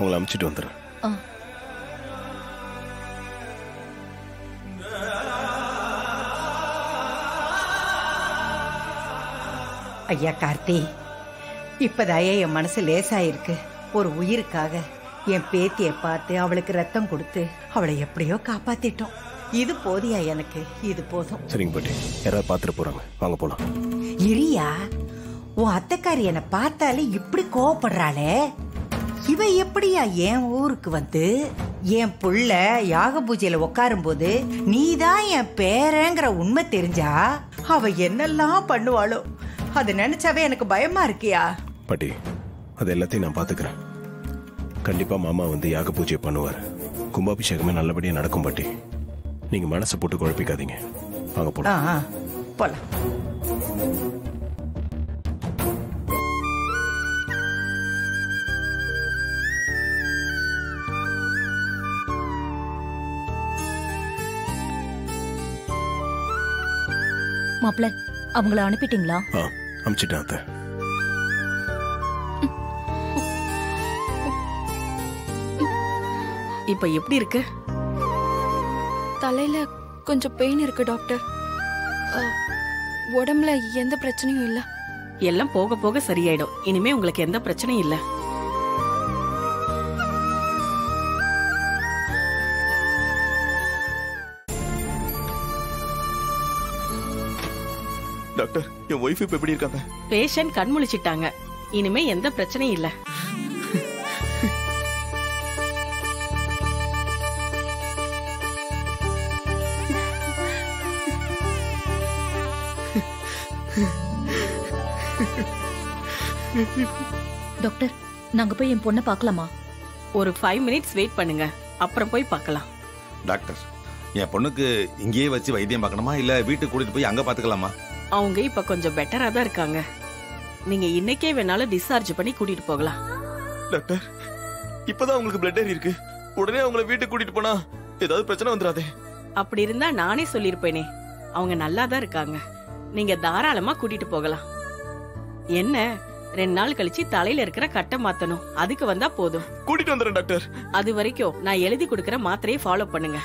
உங்களை அமுச்சிட்டு வந்துடுறேன். ஐயா கார்த்தி, இப்பதாயே என் மனசு லேசாயிருக்கு. ஒரு உயிருக்காக என் பேத்தியை பார்த்து அவளுக்கு ரத்தம் கொடுத்து அவளை எப்படியோ காப்பாத்திட்டோம். இது போதியா எனக்கு? இது போதும். சரிங்க பாட்டி, யாராவது பார்த்துட்டு போறாங்க, வாங்க போலாம். இரியா, உன் அத்தைக்காரி என்னை பார்த்தாலே இப்படி கோவப்படுறாளே, இவ எப்படியா என் ஊருக்கு வந்து என் புள்ள யாக பூஜையில உட்காரும் போது நீதான் என் பேரங்கிற உண்மை தெரிஞ்சா அவ என்னெல்லாம் பண்ணுவாளோ, அது நினைச்சாவே எனக்கு பயமா இருக்கியா? பாட்டி, அது எல்லாத்தையும் நான் பாத்துக்கிறேன். கண்டிப்பா மாமா வந்து யாக பூஜை பண்ணுவார். கும்பாபிஷேகமே நல்லபடியா நடக்கும் பாட்டி. நீங்க மனசை போட்டு குழப்பிக்காதீங்க. வாங்க போலாம். போலாம். மாப்பிள்ள, அவங்கள அனுப்பிட்டீங்களா? அனுப்பிச்சிட்டேன் அத்தை. இப்ப எப்படி இருக்கு? தலையில கொஞ்சம் பெயின் இருக்கு டாக்டர். உடம்புல எந்த பிரச்சனையும் இல்ல. எல்லாம் போக போக சரியாயிடும். இனிமே உங்களுக்கு எந்த பிரச்சனையும் இல்ல. டாக்டர், என் ஒய்ஃப் இப்ப எப்படி இருக்காங்க? பேஷண்ட் கண் முழிச்சிட்டாங்க. இனிமே எந்த பிரச்சனையும் இல்ல. டாக்டர், நாங்க போய் என் பொண்ணை பார்க்கலாமா? ஒரு 5 minutes வெயிட் பண்ணுங்க, அப்புறம் போய் பார்க்கலாம். டாக்டர், என் பொண்ணுக்கு இங்கேயே வச்சு வைத்தியம் பார்க்கணுமா இல்ல வீட்டுக்கு கூட்டிட்டு போய் அங்க பாத்துக்கலாமா? அவங்க இப்ப கொஞ்சம் பெட்டரா தான் இருக்காங்க. நீங்க இன்னைக்கே வேணாலும் டிஸ்சார்ஜ் பண்ணி கூட்டிட்டு போகலாம். டாக்டர், இப்பதான் உங்களுக்கு பிளட் ஏறி இருக்கு. உடனே அவங்கள வீட்டுக்கு கூட்டிட்டு போனா ஏதாவது பிரச்சனை வந்துடாதே? அப்படி இருந்தா நானே சொல்லிருப்பேனே. அவங்க நல்லா தான் இருக்காங்க. நீங்க தாராளமா கூட்டிட்டு போகலாம். என்ன, 2 நாள் கழிச்சு தலையில இருக்கிற கட்டை மாத்தணும். அதுக்கு வந்தா போதும். கூட்டிட்டு வந்துறேன் டாக்டர். அது வரைக்கும் நான் எழுதி கொடுக்கிற மாத்திரையை ஃபாலோ பண்ணுங்க.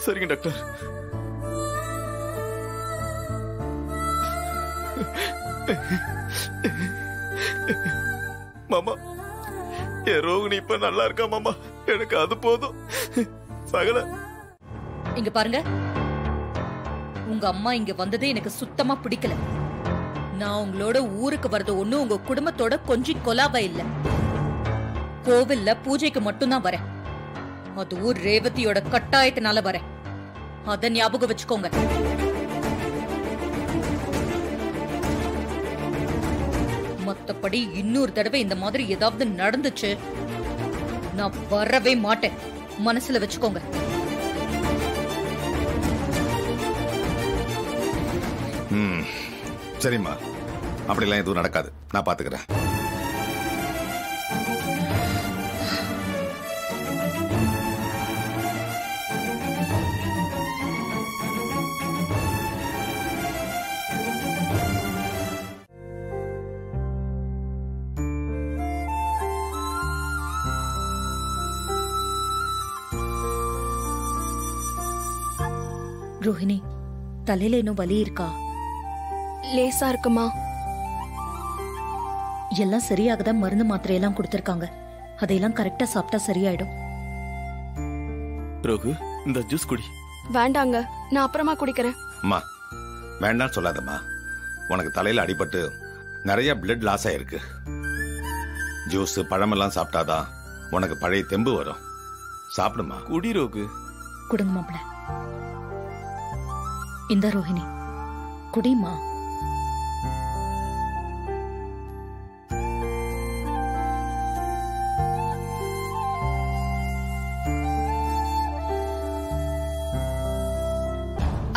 சரிங்க டாக்டர். மாமா, என் ரோகிணி இப்ப நல்லா இருக்கா மாமா. எனக்கு அது போதும். சகல இங்க பாருங்க, உங்க அம்மா இங்க வந்ததே எனக்கு சுத்தமா பிடிக்கல. நான் உங்களோட ஊருக்கு வரது ஒண்ணு உங்க குடும்பத்தோட கொஞ்சம் கொலாபா இல்ல. கோவில்ல பூஜைக்கு மட்டும்தான் வரேன். அதுவும் ரேவதியோட கட்டாயத்தினால வரேன். அத ஞாபகம் வச்சுக்கோங்க. மத்தபடி இன்னொரு தடவை இந்த மாதிரி ஏதாவது நடந்துச்சு, நான் வரவே மாட்டேன். மனசுல வச்சுக்கோங்க. சரிம்மா, அப்படிலாம் எதுவும் நடக்காது. நான் பாத்துக்கிறேன். ரோஹிணி, தலையில இன்னும் வலி இருக்கா? லேசா இருக்குமா? எல்லாம் சரியாகதான் மருந்து மாத்திரையெல்லாம் கொடுத்திருக்காங்க. அதையெல்லாம் கரெக்டா சாப்பிட்டா சரியாயிடும். ரோகு, இந்த ஜூஸ் குடி. வேண்டாங்க, நான் அப்புறமா குடிக்கிறேன். அம்மா, வேண்டாம் சொல்லாதம்மா. உனக்கு தலையில அடிபட்டு நிறைய பிளட் லாஸ் ஆயிருக்கு. ஜூஸ் பழமெல்லாம் சாப்பிட்டாதான் உனக்கு பழைய தெம்பு வரும். சாப்பிடுமா. குடி ரோகு. குடுங்க மாப்பிள. இந்த ரோஹிணி குடிமா.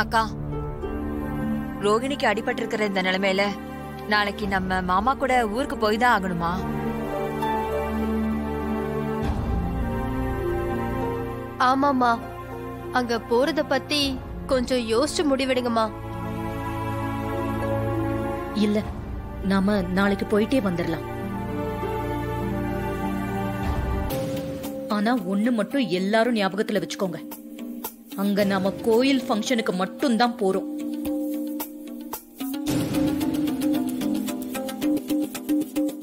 அக்கா, ரோகிணிக்கு அடிபட்டு இருக்கிற இந்த நிலைமையில நாளைக்கு நம்ம மாமா கூட ஊருக்கு போய் தான் ஆகணுமா? ஆமாமா, அங்க போறத பத்தி கொஞ்சம் யோசிச்சு முடிவெடுங்கம்மா. இல்ல, நாம நாளைக்கு போயிட்டே வந்துடலாம். ஆனா ஒண்ணு மட்டும் எல்லாரும் ஞாபகத்துல வச்சுக்கோங்க, அங்க நாம கோயில் ஃபங்க்ஷனுக்கு மட்டும் தான் போறோம்.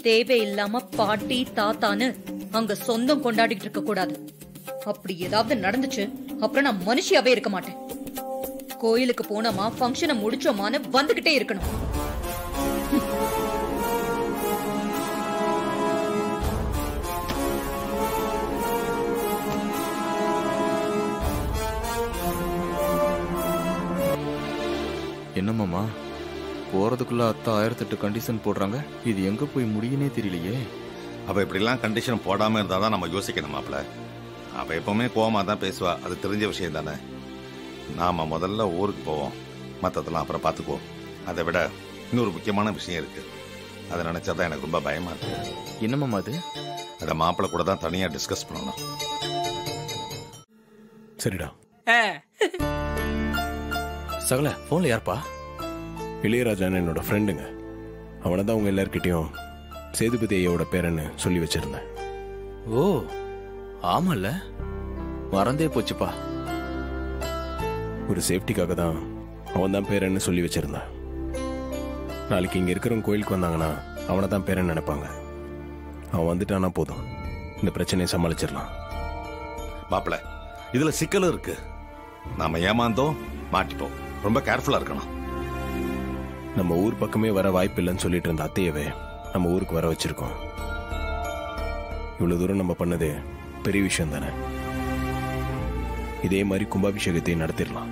தேவையில்லாம பாட்டி தாத்தான்னு அங்க சொந்தம் கொண்டாடிட்டு இருக்க கூடாது. அப்படி ஏதாவது நடந்துச்சு அப்புறம் நான் மனுஷியாவே இருக்க மாட்டேன். கோயிலுக்கு போனோமா ஃபங்க்ஷனை முடிச்சோமான்னு வந்துகிட்டே இருக்கணும். என்னமாமா போறதுக்குள்ள அத்தா 1008 கண்டிஷன் போடுறாங்க. இது எங்க போய் முடியுனே தெரியலையே. அவ இப்படிலாம் கண்டிஷன் போடாம இருந்தாதான் நம்ம யோசிக்கணும் மாப்ள. அவ எப்பவுமே கோவமா தான் பேசுவா, அது தெரிஞ்ச விஷயம் தானே. நாம முதல்ல ஊருக்கு போவோம், மத்ததெல்லாம் அப்புறம் பாத்துக்குவோம். அதை விட இன்னொரு முக்கியமான விஷயம் இருக்கு, அதை நினைச்சாதான் எனக்கு ரொம்ப பயமா இருக்கு. என்னமாமா அது? அதை மாப்பிள்ள கூட தான் தனியா டிஸ்கஸ் பண்ணணும். சரிடா. சகல போன்ல யார்ப்பா? இளையராஜான்னு என்னோட ஃப்ரெண்டுங்க. அவனை தான் அவங்க எல்லார்கிட்டையும் சேதுபதி ஐயாவோட பேரன்னு சொல்லி வச்சிருந்தேன். ஓ ஆமால, மறந்தே போச்சுப்பா. ஒரு சேஃப்டிக்காக தான் அவன் தான் பேரன்னு சொல்லி வச்சிருந்தான். நாளைக்கு இங்க இருக்கிறவங்க கோயிலுக்கு வந்தாங்கன்னா அவனை தான் பேரன்னு நினைப்பாங்க. அவன் வந்துட்டானா போதும், இந்த பிரச்சனையை சமாளிச்சிடலாம். மாப்பிள்ள இதுல சிக்கலும் இருக்கு. நாம ஏமாந்தோம் மாட்டிப்போம், ரொம்ப கேர்ஃபுல்லா இருக்கணும். நம்ம ஊர் பக்கமே வர வாய்ப்பு இல்லைன்னு சொல்லிட்டு இருந்த அத்தையவே நம்ம ஊருக்கு வர வச்சிருக்கோம். இவ்வளவு தூரம் நம்ம பண்ணது பெரிய விஷயம் தானே. இதே மாதிரி கும்பாபிஷேகத்தை நடத்திடலாம்.